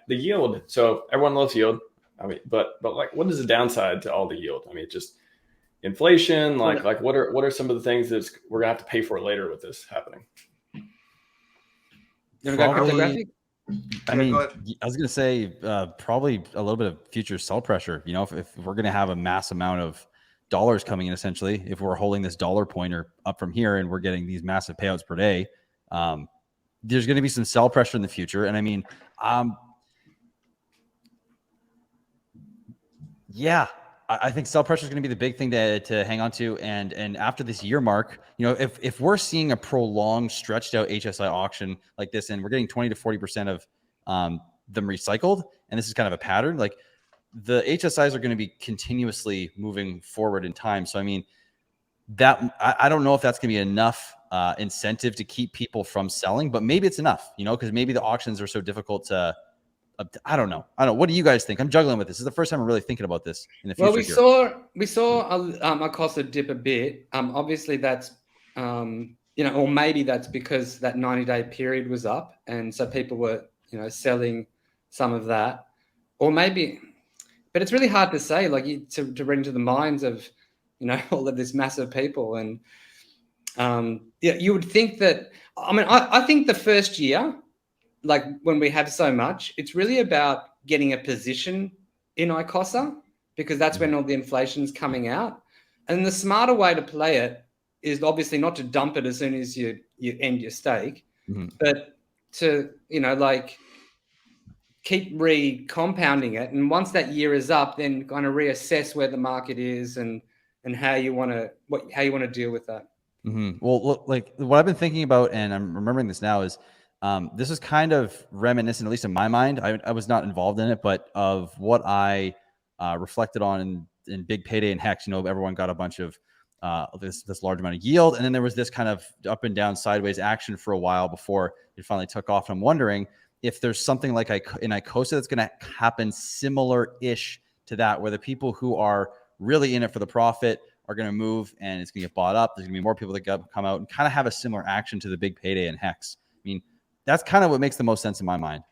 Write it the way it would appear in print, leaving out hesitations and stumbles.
the yield. So everyone loves yield. I mean, but like, what is the downside to all the yield? I mean, just inflation. Like what are some of the things that we're gonna have to pay for later with this happening? You want to go cryptographic? I mean, I was going to say probably a little bit of future sell pressure. You know, if we're going to have a mass amount of dollars coming in, essentially, if we're holding this dollar pointer up from here and we're getting these massive payouts per day, there's going to be some sell pressure in the future. And I mean, yeah, I think sell pressure is going to be the big thing to hang on to. And after this year mark, you know, if we're seeing a prolonged, stretched out HSI auction like this, and we're getting 20 to 40% of them recycled, and this is kind of a pattern, like the HSIs are going to be continuously moving forward in time. So, I mean, that I don't know if that's going to be enough incentive to keep people from selling, but maybe it's enough, you know, because maybe the auctions are so difficult to. I don't know. What do you guys think? I'm juggling with this. This is the first time I'm really thinking about this in the future. Well, we saw a Acosta dip a bit. Obviously, that's you know, or maybe that's because that 90-day period was up, and so people were, you know, selling some of that, or maybe. But it's really hard to say, like, to read into the minds of, you know, all of this massive people, and yeah, you would think that. I mean, I think the first year, like when we have so much, it's really about getting a position in ICOSA, because that's when all the inflation's coming out. And the smarter way to play it is obviously not to dump it as soon as you end your stake, but to, you know, like keep compounding it. And once that year is up, then kind of reassess where the market is and how you want to deal with that. Well, look, like what I've been thinking about, and I'm remembering this now, is this is kind of reminiscent, at least in my mind. I was not involved in it, but of what I reflected on in Big Payday and Hex. You know, everyone got a bunch of this large amount of yield, and then there was this kind of up and down sideways action for a while before it finally took off. And I'm wondering if there's something like in ICOSA that's going to happen similar-ish to that, where the people who are really in it for the profit are going to move, and it's going to get bought up. There's going to be more people that come out and kind of have a similar action to the Big Payday and Hex. I mean, that's kind of what makes the most sense in my mind.